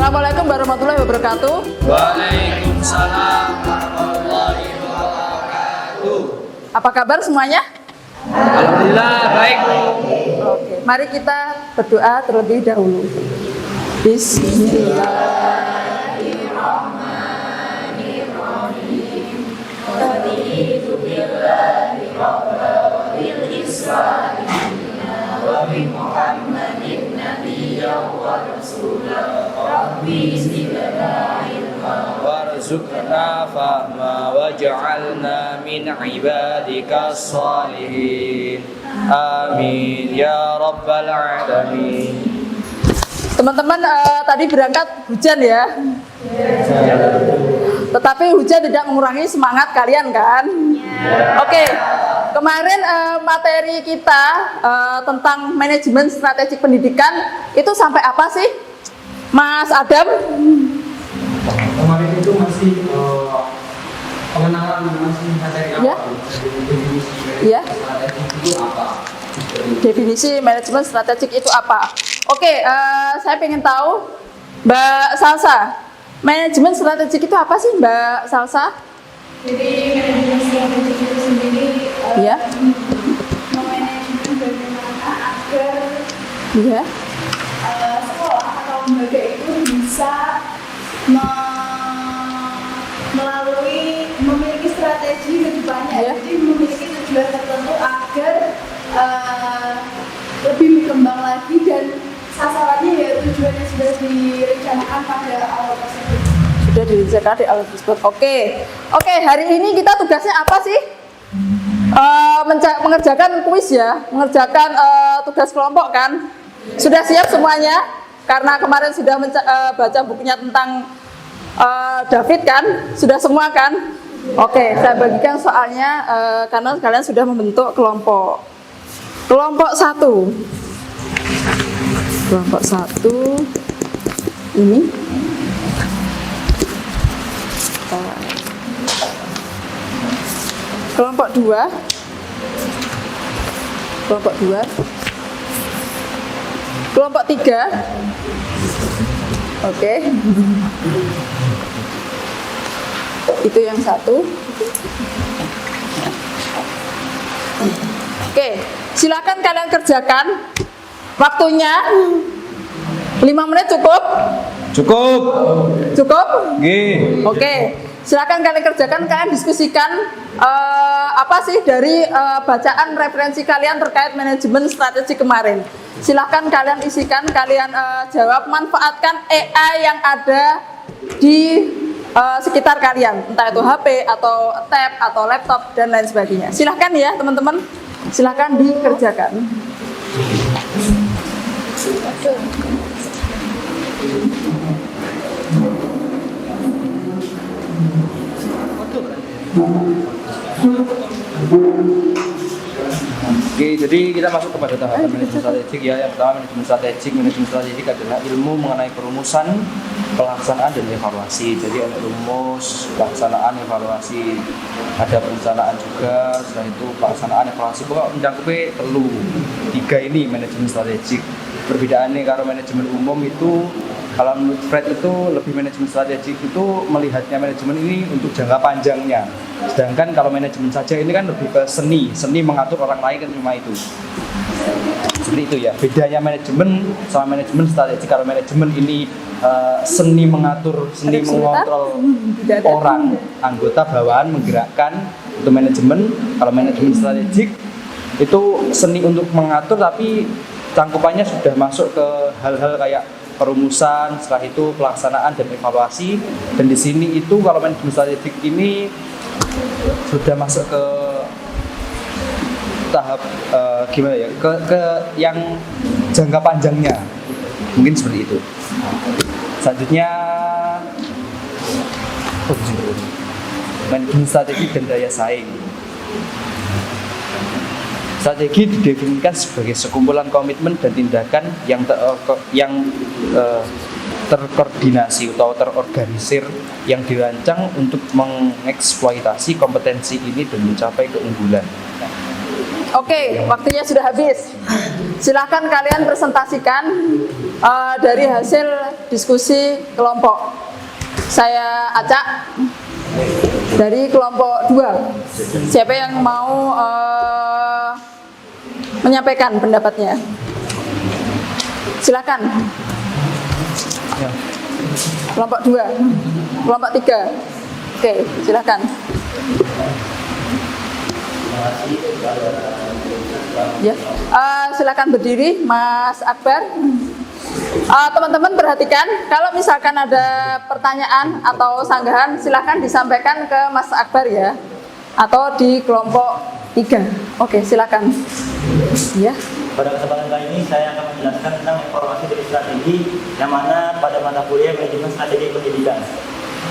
Assalamualaikum warahmatullahi wabarakatuh. Waalaikumsalam warahmatullahi wabarakatuh. Apa kabar semuanya? Alhamdulillah baik. Oke, mari kita berdoa terlebih dahulu. Bismillahirrahmanirrahim. Raditu billahi rabban bil Islam wa bi Muhammadin nabiyyan wa rasulan. Rabbi zidna ilma Warzuqna fahma waj'alna min ibadika sholihin. Amin ya rabbal alamin. Teman-teman, tadi berangkat hujan ya. Tetapi hujan tidak mengurangi semangat kalian kan? Oke, kemarin materi kita tentang manajemen strategik pendidikan itu sampai apa sih, Mas Adam? Kemarin itu masih pengenalan masih materi Ya. awal. Ya. Strategi itu apa? Definisi manajemen strategik itu apa? Oke, saya ingin tahu, Mbak Salsa, manajemen strategik itu apa sih, Mbak Salsa? Jadi manajemen strategik itu sendiri Ya. memanajemen bagaimana agar Ya. sekolah atau lembaga itu bisa melalui memiliki strategi ke depannya. Ya. Jadi memiliki tujuan tertentu agar lebih berkembang lagi dan sasarannya ya tujuan yang sudah direncanakan pada awal tersebut. Sudah direncanakan di awal tersebut. Oke, hari ini kita tugasnya apa sih? Mengerjakan kuis ya, mengerjakan tugas kelompok kan. Sudah siap semuanya? Karena kemarin sudah baca bukunya tentang David kan, sudah semua kan? Oke, saya bagikan soalnya karena kalian sudah membentuk kelompok. Kelompok 1. Kelompok 1 ini. Kelompok 2. Kelompok 2. Kelompok 3. Oke. Itu yang 1. Oke, silakan kalian kerjakan. Waktunya 5 menit cukup? Cukup. Cukup? Nggih. Oke, silakan kalian kerjakan, kalian diskusikan apa sih dari bacaan referensi kalian terkait manajemen strategi kemarin. Silakan kalian isikan, kalian jawab, manfaatkan AI yang ada di sekitar kalian, entah itu HP atau tab atau laptop dan lain sebagainya. Silakan ya teman-teman, silakan dikerjakan. Oke, jadi kita masuk kepada tahapan manajemen strategik ya. Yang pertama manajemen strategik adalah ilmu mengenai perumusan, pelaksanaan dan evaluasi. Jadi ada rumus, pelaksanaan, evaluasi, ada perencanaan juga. Setelah itu pelaksanaan, evaluasi. Pokoknya mencakupi perlu 3 ini manajemen strategik. Perbedaannya kalau manajemen umum itu, kalau menurut Fred itu lebih manajemen strategik itu melihatnya manajemen ini untuk jangka panjangnya. Sedangkan kalau manajemen saja ini kan lebih ke seni mengatur orang lain kan cuma itu. Seperti itu ya. Bedanya manajemen sama manajemen strategik. Kalau manajemen ini seni mengatur, seni mengontrol orang, anggota bawahan menggerakkan, itu manajemen. Kalau manajemen strategik itu seni untuk mengatur tapi cangkupannya sudah masuk ke hal-hal kayak perumusan, setelah itu pelaksanaan dan evaluasi. Dan di sini itu kalau manajemen strategik ini sudah masuk ke tahap gimana ya? Ke yang jangka panjangnya. Mungkin seperti itu. Selanjutnya manajemen strategik dan daya saing. Strategi didefinisikan sebagai sekumpulan komitmen dan tindakan yang terkoordinasi atau terorganisir yang dirancang untuk mengeksploitasi kompetensi ini dan mencapai keunggulan. Oke, waktunya sudah habis. Silakan kalian presentasikan dari hasil diskusi kelompok. Saya acak dari kelompok 2. Siapa yang mau menyampaikan pendapatnya? Silakan. Kelompok 2, kelompok 3. Oke, silakan. Ya, silakan berdiri, Mas Akbar. Teman-teman perhatikan, kalau misalkan ada pertanyaan atau sanggahan, silakan disampaikan ke Mas Akbar ya, atau di kelompok 3. Oke, silakan. Ya. Pada kesempatan kali ini saya akan menjelaskan tentang evaluasi dari strategi yang mana pada mata kuliah manajemen strategi pendidikan.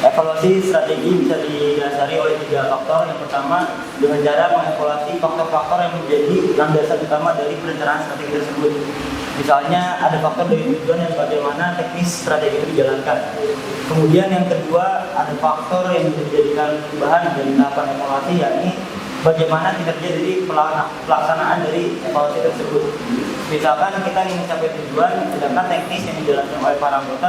Evaluasi strategi bisa didasari oleh 3 faktor. Yang pertama, dengan cara mengevaluasi faktor-faktor yang menjadi landasan utama dari perencanaan strategi tersebut. Misalnya ada faktor dari tujuan yang bagaimana teknis strategi itu dijalankan. Kemudian yang kedua, ada faktor yang bisa dijadikan bahan dari tahapan evaluasi, yakni bagaimana kinerja dari pelaksanaan dari evaluasi tersebut. Misalkan kita ingin mencapai tujuan, sedangkan teknis yang dijalankan oleh para anggota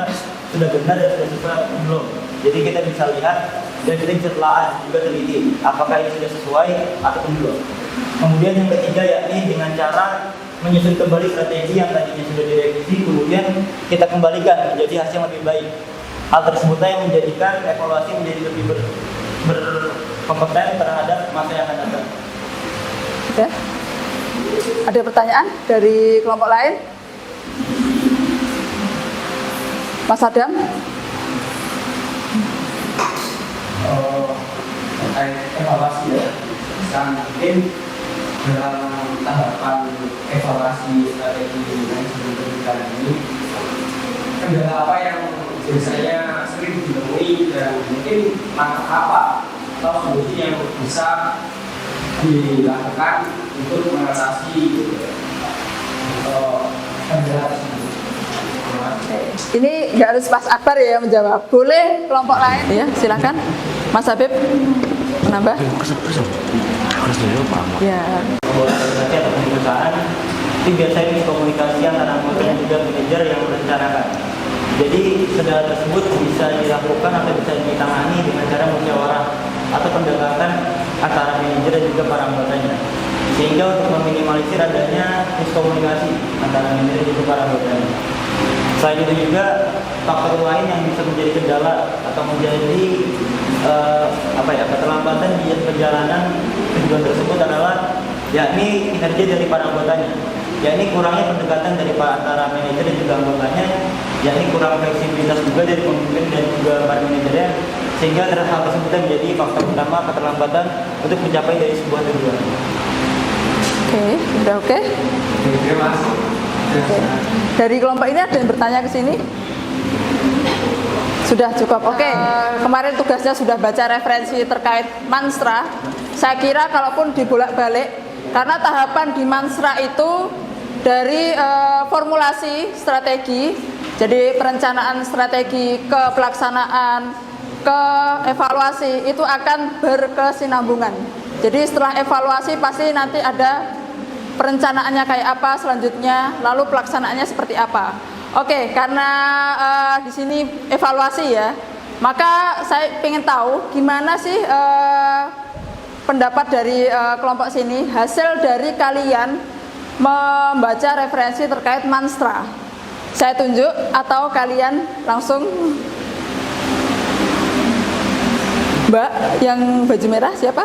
sudah benar dan sudah sesuai atau belum. Jadi kita bisa lihat dan kita bisa telah juga teliti apakah ini sudah sesuai atau belum. Kemudian yang ketiga yakni dengan cara menyusun kembali strategi yang tadinya sudah direvisi, kemudian kita kembalikan menjadi hasil yang lebih baik. Hal tersebut yang menjadikan evaluasi menjadi lebih berkompeten terhadap masa yang akan datang. Oke. Ada pertanyaan dari kelompok lain? Mas Adam? Terkait evaluasi ya, mungkin dalam tahapan evaluasi strategi manajemen pendidikan ini, kendala apa yang biasanya sering ditemui dan mungkin langkah apa atau solusi yang bisa dilakukan untuk mengatasi kendala tersebut. Ini nggak harus Mas Akbar ya yang menjawab. Boleh kelompok lain? Ya, silakan. Mas Habib menambah. Ya. Organisasi atau perusahaan itu biasanya ini komunikasi antara anggota dan juga manajer yang merencanakan. Jadi kendala tersebut bisa dilakukan atau bisa ditangani dengan cara musyawarah atau pendekatan antara manajer dan juga para anggotanya. Sehingga untuk meminimalisir adanya miskomunikasi antara manajer dan juga para anggotanya. Selain itu juga faktor lain yang bisa menjadi kendala atau menjadi keterlambatan di perjalanan tujuan tersebut adalah yakni kinerja dari para anggotanya, yakni kurangnya pendekatan dari antara manajer dan juga anggotanya, yakni kurang fleksibilitas juga dari pemimpin dan juga para manajernya, sehingga hal tersebut menjadi faktor utama keterlambatan untuk mencapai dari sebuah tujuan. Oke, udah oke? Terima kasih. Oke. Dari kelompok ini ada yang bertanya ke sini? Sudah cukup. Oke. Kemarin tugasnya sudah baca referensi terkait Mansra. Saya kira kalaupun dibolak-balik, karena tahapan di Mansra itu dari formulasi strategi, jadi perencanaan strategi ke pelaksanaan, ke evaluasi itu akan berkesinambungan. Jadi setelah evaluasi pasti nanti ada perencanaannya kayak apa selanjutnya, lalu pelaksanaannya seperti apa. Oke, karena di sini evaluasi ya, maka saya ingin tahu gimana sih pendapat dari kelompok sini, hasil dari kalian membaca referensi terkait Mansra. Saya tunjuk atau kalian langsung? Mbak yang baju merah siapa?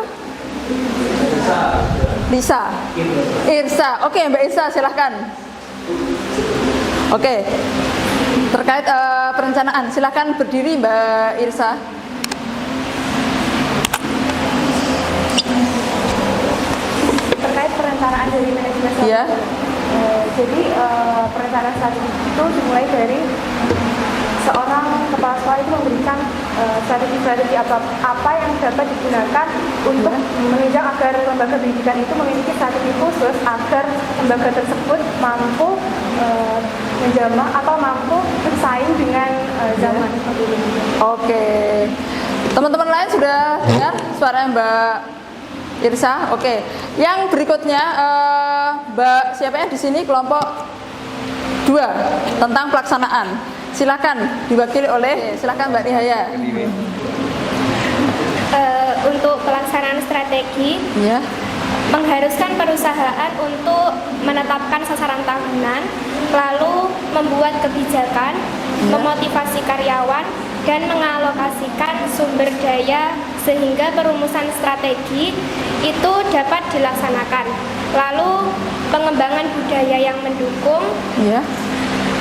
Lisa. Irsa. Oke, Mbak Irsa silahkan. Oke. Terkait perencanaan, silahkan berdiri Mbak Irsa. Terkait perencanaan dari manajemen strategi. Ya. Jadi perencanaan strategi itu dimulai dari seorang kepala sekolah itu memberikan strategi-strategi apa yang dapat digunakan untuk menunjang agar lembaga pendidikan itu memiliki strategi khusus agar lembaga tersebut mampu menjamah atau mampu bersaing dengan zaman seperti ini. Oke. Teman-teman lain sudah dengar suara Mbak Irsa, oke. Yang berikutnya Mbak siapa ya di sini kelompok 2 tentang pelaksanaan. Silakan diwakili oleh silakan Mbak Nihaya. Untuk pelaksanaan strategi Ya. mengharuskan perusahaan untuk menetapkan sasaran tahunan, lalu membuat kebijakan, memotivasi karyawan, dan mengalokasikan sumber daya sehingga perumusan strategi itu dapat dilaksanakan. Lalu pengembangan budaya yang mendukung Ya.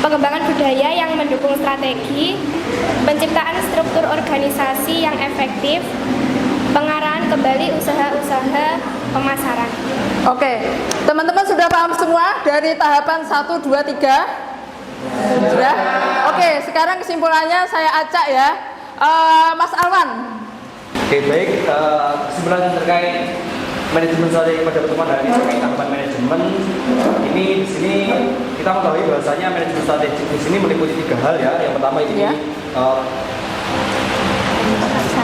pengembangan budaya yang mendukung strategi, penciptaan struktur organisasi yang efektif, pengarahan kembali usaha-usaha pemasaran. Oke, teman-teman sudah paham semua dari tahapan 1, 2, 3? Sudah? Oke, sekarang kesimpulannya saya acak ya. Mas Alwan. Oke, baik. Kesimpulan terkait manajemen strategi pada pertemuan hari ini terkait tahapan manajemen ini di sini kita mengetahui bahwasanya manajemen strategi di sini meliputi 3 hal ya. Yang pertama ini Ya.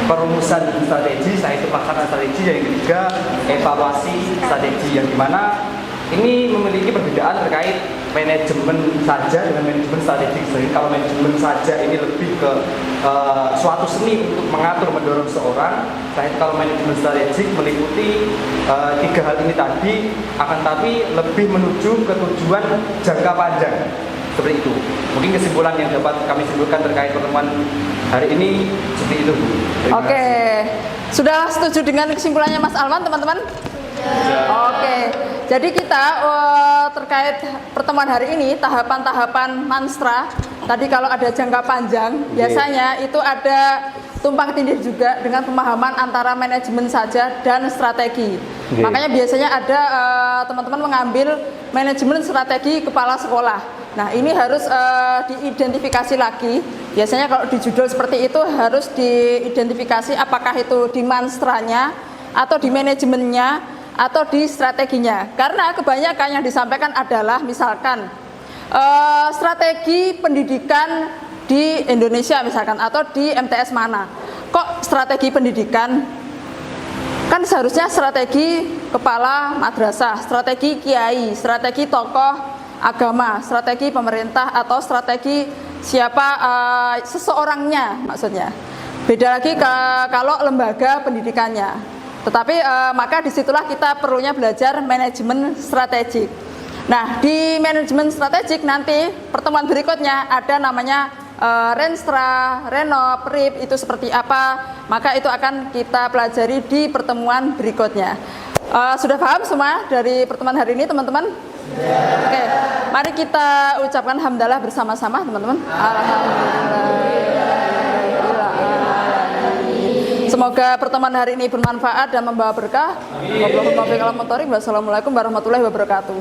perumusan strategi, yaitu pelaksanaan strategi, yang ketiga evaluasi strategi, yang dimana ini memiliki perbedaan terkait manajemen saja dengan manajemen strategi. Jadi kalau manajemen saja ini lebih ke suatu seni untuk mengatur mendorong seorang, kalau manajemen strategik meliputi 3 hal ini tadi, akan tapi lebih menuju ke tujuan jangka panjang. Seperti itu. Mungkin kesimpulan yang dapat kami simpulkan terkait pertemuan hari ini seperti itu, Bu. Terima Oke, kasih. sudah setuju dengan kesimpulannya Mas Alwan, teman-teman? Oke, jadi kita terkait pertemuan hari ini tahapan-tahapan Manstra. Tadi kalau ada jangka panjang, biasanya itu ada tumpang tindih juga dengan pemahaman antara manajemen saja dan strategi. Makanya biasanya ada teman-teman mengambil manajemen strategi kepala sekolah. Nah, ini harus diidentifikasi lagi. Biasanya kalau di judul seperti itu harus diidentifikasi apakah itu di Manstranya atau di manajemennya atau di strateginya. Karena kebanyakan yang disampaikan adalah misalkan strategi pendidikan di Indonesia misalkan atau di MTS mana. Kok strategi pendidikan? Kan seharusnya strategi kepala madrasah, strategi kiai, strategi tokoh agama, strategi pemerintah atau strategi siapa seseorangnya maksudnya. Beda lagi kalau lembaga pendidikannya. Tetapi maka disitulah kita perlunya belajar manajemen strategik. Nah, di manajemen strategik nanti pertemuan berikutnya ada namanya Renstra, Renop, RIP itu seperti apa, maka itu akan kita pelajari di pertemuan berikutnya. Sudah paham semua dari pertemuan hari ini, teman-teman? Oke, mari kita ucapkan hamdalah bersama-sama, teman-teman. Alhamdulillah. Semoga pertemuan hari ini bermanfaat dan membawa berkah. Wassalamualaikum warahmatullahi wabarakatuh.